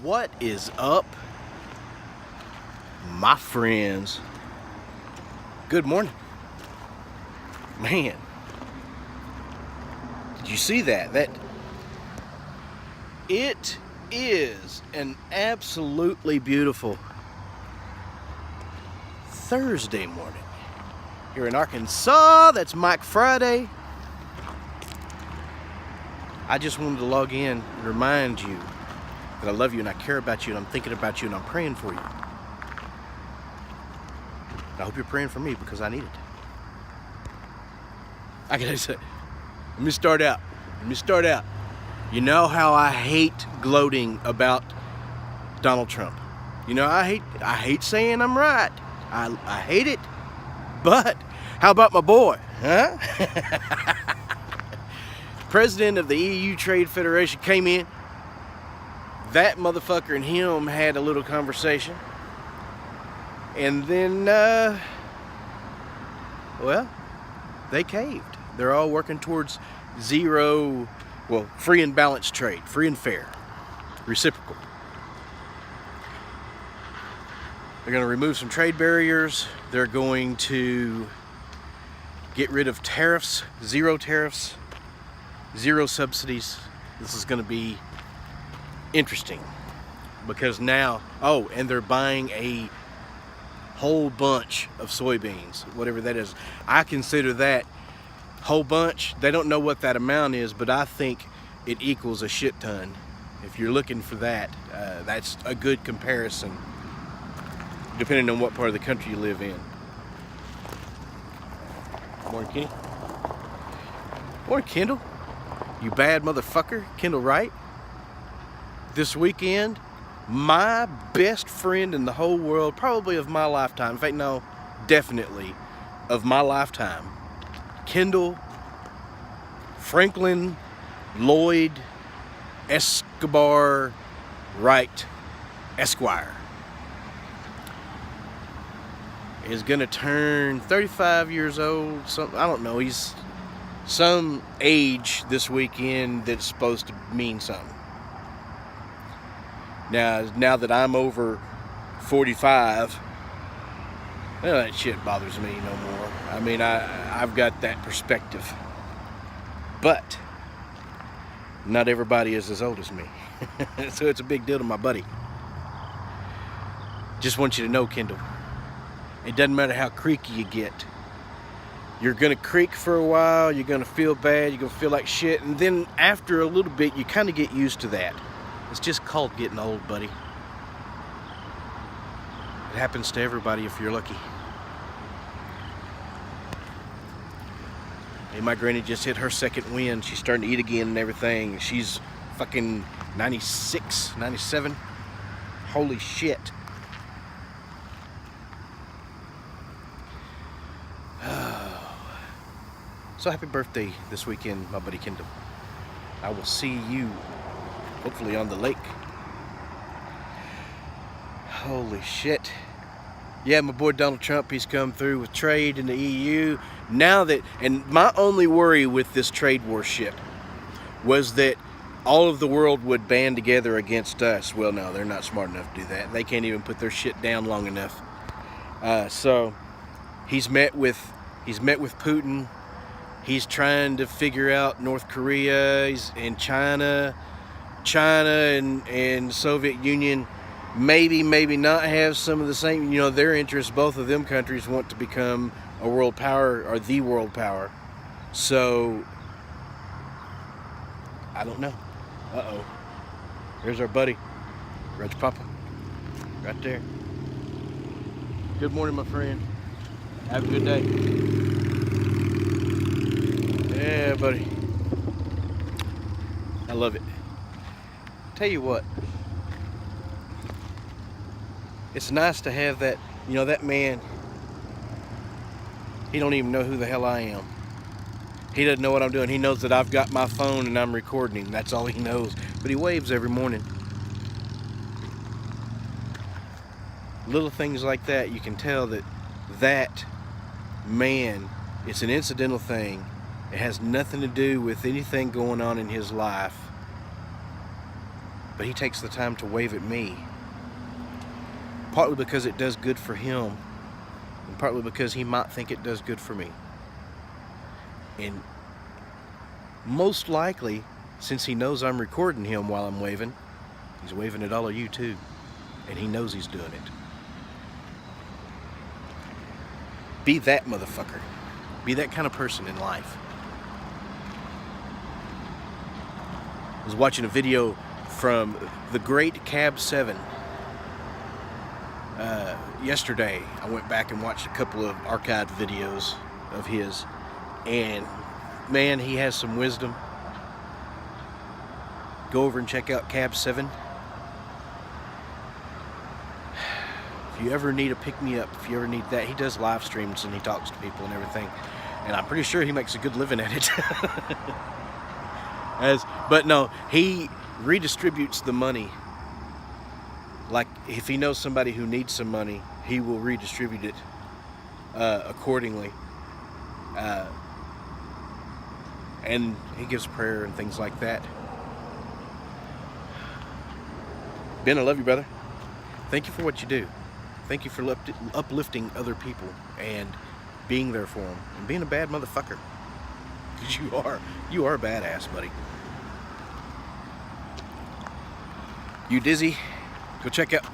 What is up, my friends? Good morning. Man, did you see that? It is an absolutely beautiful Thursday morning here in Arkansas. That's Mike Friday. I just wanted to log in and remind you that I love you and I care about you and I'm thinking about you and I'm praying for you. I hope you're praying for me because I need it. I gotta say, let me start out. You know how I hate gloating about Donald Trump. You know, I hate saying I'm right. I hate it. But how about my boy, huh? President of the EU Trade Federation came in. That motherfucker and him had a little conversation. And then, well, they caved. They're all working towards free and balanced trade, free and fair, reciprocal. They're going to remove some trade barriers. They're going to get rid of tariffs, zero subsidies. This is going to be interesting because now, and they're buying a whole bunch of soybeans, whatever that is. I consider that whole bunch. They don't know what that amount is, but I think it equals a shit ton. If you're looking for that, that's a good comparison depending on what part of the country you live in. Morning, Kenny. Morning, Kendall. You bad motherfucker. Kendall Wright. This weekend, my best friend in the whole world, probably of my lifetime, in fact, no, definitely of my lifetime, Kendall Franklin Lloyd Escobar Wright Esquire, is going to turn 35 years old. I don't know. He's some age this weekend that's supposed to mean something. Now that I'm over 45, none of that shit bothers me no more. I mean, I've got that perspective. But not everybody is as old as me. So it's a big deal to my buddy. Just want you to know, Kendall, it doesn't matter how creaky you get. You're going to creak for a while, you're going to feel bad, you're going to feel like shit, and then after a little bit, you kind of get used to that. It's just called getting old, buddy. It happens to everybody if you're lucky. Hey, my granny just hit her second wind. She's starting to eat again and everything. She's fucking 96, 97. Holy shit. So happy birthday this weekend, my buddy Kendall. I will see you hopefully on the lake. Holy shit. Yeah, my boy Donald Trump, he's come through with trade in the EU. And my only worry with this trade war shit was that all of the world would band together against us. Well, no, they're not smart enough to do that. They can't even put their shit down long enough. So he's met with Putin. He's trying to figure out North Korea and China and Soviet Union maybe not have some of the same, their interests. Both of them countries want to become a world power or the world power. So I don't know. There's our buddy, Reg Papa, right there. Good morning, my friend. Have a good day. Yeah, buddy. I love it. Tell you what, it's nice to have that, that man, he don't even know who the hell I am. He doesn't know what I'm doing. He knows that I've got my phone and I'm recording him. That's all he knows. But he waves every morning. Little things like that, you can tell that man, it's an incidental thing. It has nothing to do with anything going on in his life. but he takes the time to wave at me. Partly because it does good for him, and partly because he might think it does good for me. And most likely, since he knows I'm recording him while I'm waving, he's waving at all of you too. And he knows he's doing it. Be that motherfucker. Be that kind of person in life. I was watching a video from the great Cab 7 yesterday. I went back and watched a couple of archived videos of his, and man, he has some wisdom. Go over and check out Cab 7. If you ever need a pick-me-up, if you ever need that, he does live streams and he talks to people and everything, and I'm pretty sure he makes a good living at it. But no, he redistributes the money. Like, if he knows somebody who needs some money, he will redistribute it accordingly. And he gives prayer and things like that. Ben, I love you, brother. Thank you for what you do. Thank you for uplifting other people and being there for them and being a bad motherfucker. Because you are a badass, buddy. You dizzy? Go check out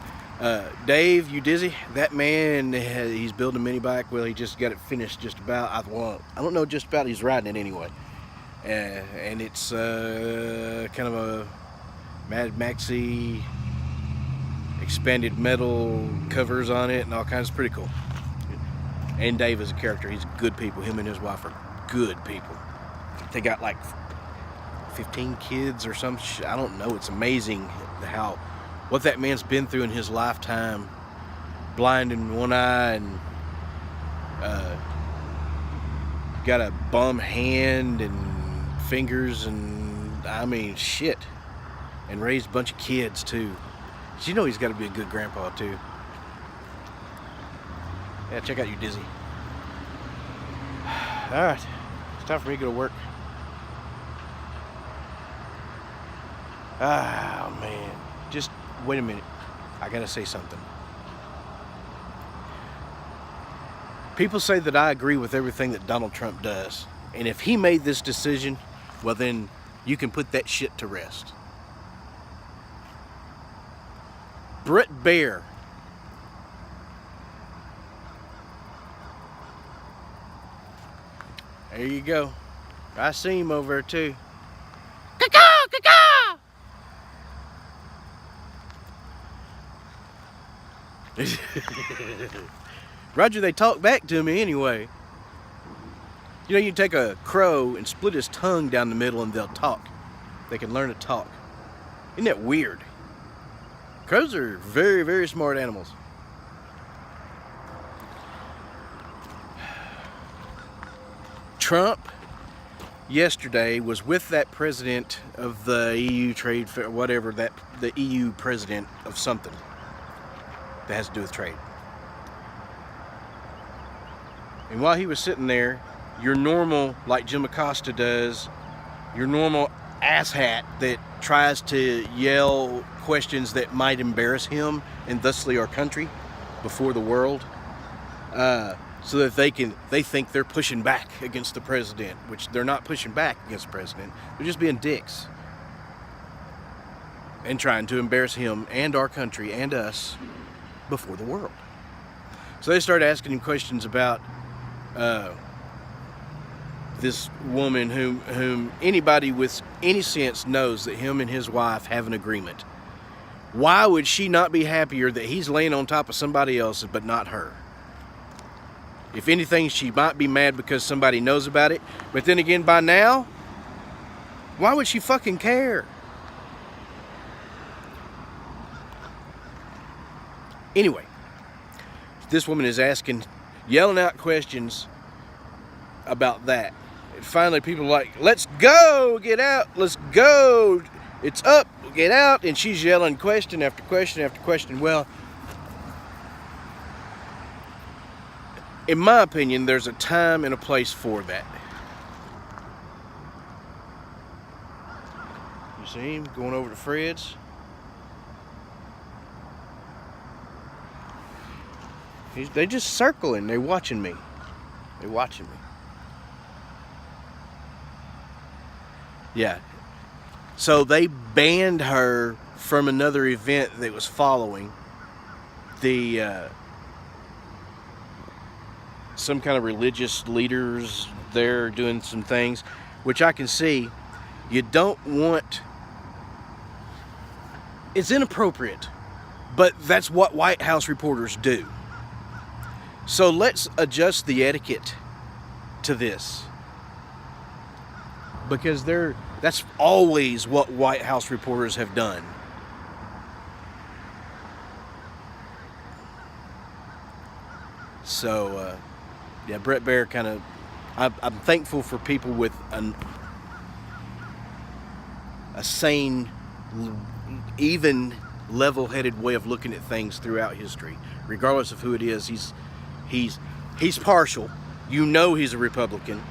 Dave. You dizzy? That man, he's building a mini bike. Well, he just got it finished just about. I don't know just about. He's riding it anyway, and it's kind of a Mad Maxy expanded metal covers on it and all kinds of pretty cool. And Dave is a character. He's good people. Him and his wife are good people. They got like 15 kids or some shit. I don't know. It's amazing what that man's been through in his lifetime. Blind in one eye and got a bum hand and fingers and I mean shit. And raised a bunch of kids too. You know he's got to be a good grandpa too. Yeah, check out You Dizzy. Alright, it's time for me to go to work. Oh man, just wait a minute. I gotta say something. People say that I agree with everything that Donald Trump does. And if he made this decision, well then you can put that shit to rest. Brett Bear. There you go. I see him over there too. Caw-caw, caw-caw. Roger, they talk back to me anyway. You know, you take a crow and split his tongue down the middle and they'll talk. They can learn to talk. Isn't that weird? Crows are very, very smart animals. Trump yesterday was with that president of the EU trade, whatever, the EU president of something that has to do with trade. And while he was sitting there, your normal, like Jim Acosta does, your normal asshat that tries to yell questions that might embarrass him and thusly our country before the world, so that they think they're pushing back against the president, which they're not pushing back against the president. They're just being dicks and trying to embarrass him and our country and us before the world. So they started asking him questions about this woman whom anybody with any sense knows that him and his wife have an agreement. Why would she not be happier that he's laying on top of somebody else but not her? If anything, she might be mad because somebody knows about it. But then again, by now, why would she fucking care? Anyway, this woman is yelling out questions about that. And finally, people are like, let's go, get out, let's go, it's up, get out. And she's yelling question after question after question. Well, in my opinion, there's a time and a place for that. You see him going over to Fred's? They just circling. They're watching me. They're watching me. Yeah. So they banned her from another event that was following. Some kind of religious leaders there doing some things, which I can see. You don't want. It's inappropriate, but that's what White House reporters do. So let's adjust the etiquette to this, because that's always what White House reporters have done. So, yeah, Brett Baier kind of, I'm thankful for people with a sane, even level-headed way of looking at things throughout history, regardless of who it is. He's partial. You know he's a Republican,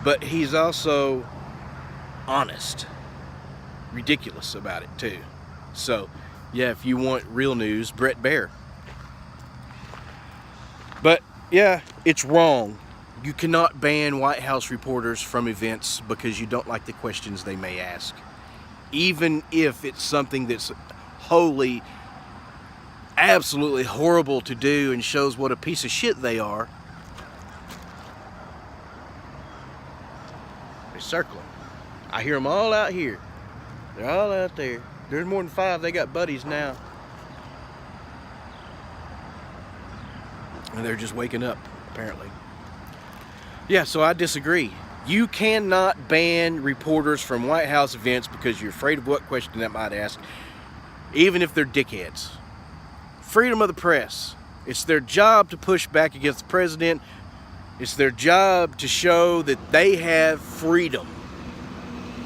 but he's also honest, ridiculous about it too. So, yeah, if you want real news, Brett Baier. But yeah, it's wrong. You cannot ban White House reporters from events because you don't like the questions they may ask, even if it's something that's wholly, absolutely horrible to do and shows what a piece of shit they are. They're circling. I hear them all out here. They're all out there. There's more than 5. They got buddies now. And they're just waking up, apparently. Yeah, so I disagree. You cannot ban reporters from White House events because you're afraid of what question that might ask, even if they're dickheads. Freedom of the press. It's their job to push back against the president. It's their job to show that they have freedom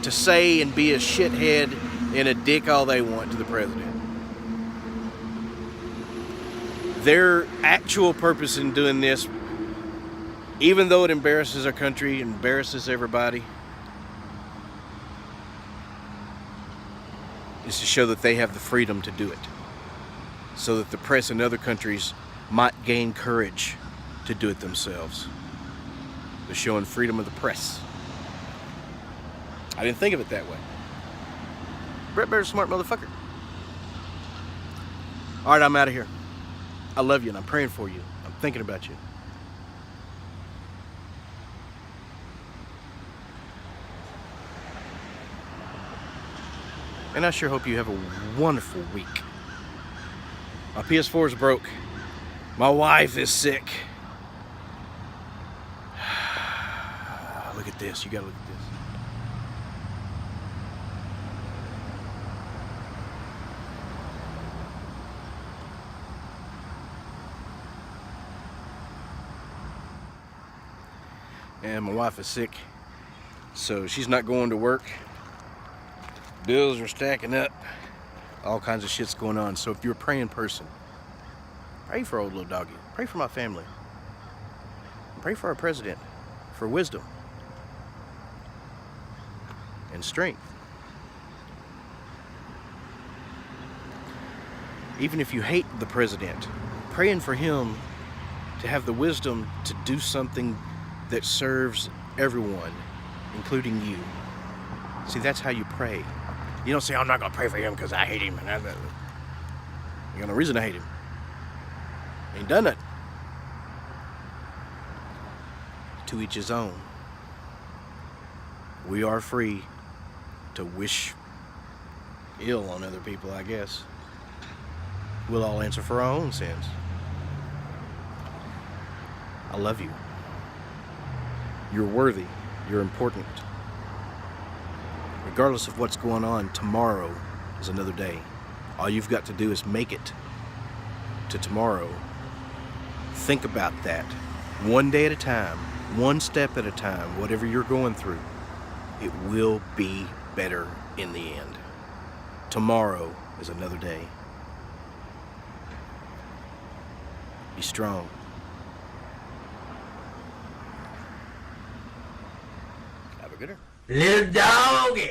to say and be a shithead and a dick all they want to the president. Their actual purpose in doing this, even though it embarrasses our country, embarrasses everybody, is to show that they have the freedom to do it, so that the press in other countries might gain courage to do it themselves. They're showing freedom of the press. I didn't think of it that way. Brett Baier's a smart motherfucker. All right, I'm out of here. I love you and I'm praying for you. I'm thinking about you. And I sure hope you have a wonderful week. My PS4 is broke. My wife is sick. Look at this. You gotta look at this. And my wife is sick, so she's not going to work. Bills are stacking up. All kinds of shit's going on. So if you're a praying person, pray for old Lil Doggy. Pray for my family. Pray for our president, for wisdom and strength. Even if you hate the president, praying for him to have the wisdom to do something that serves everyone, including you. See, that's how you pray. You don't say, I'm not going to pray for him because I hate him. You got no reason to hate him. He ain't done it. To each his own. We are free to wish ill on other people, I guess. We'll all answer for our own sins. I love you. You're worthy. You're important. Regardless of what's going on, tomorrow is another day. All you've got to do is make it to tomorrow. Think about that. One day at a time, one step at a time, whatever you're going through, it will be better in the end. Tomorrow is another day. Be strong. Have a good one. Lil Doggy.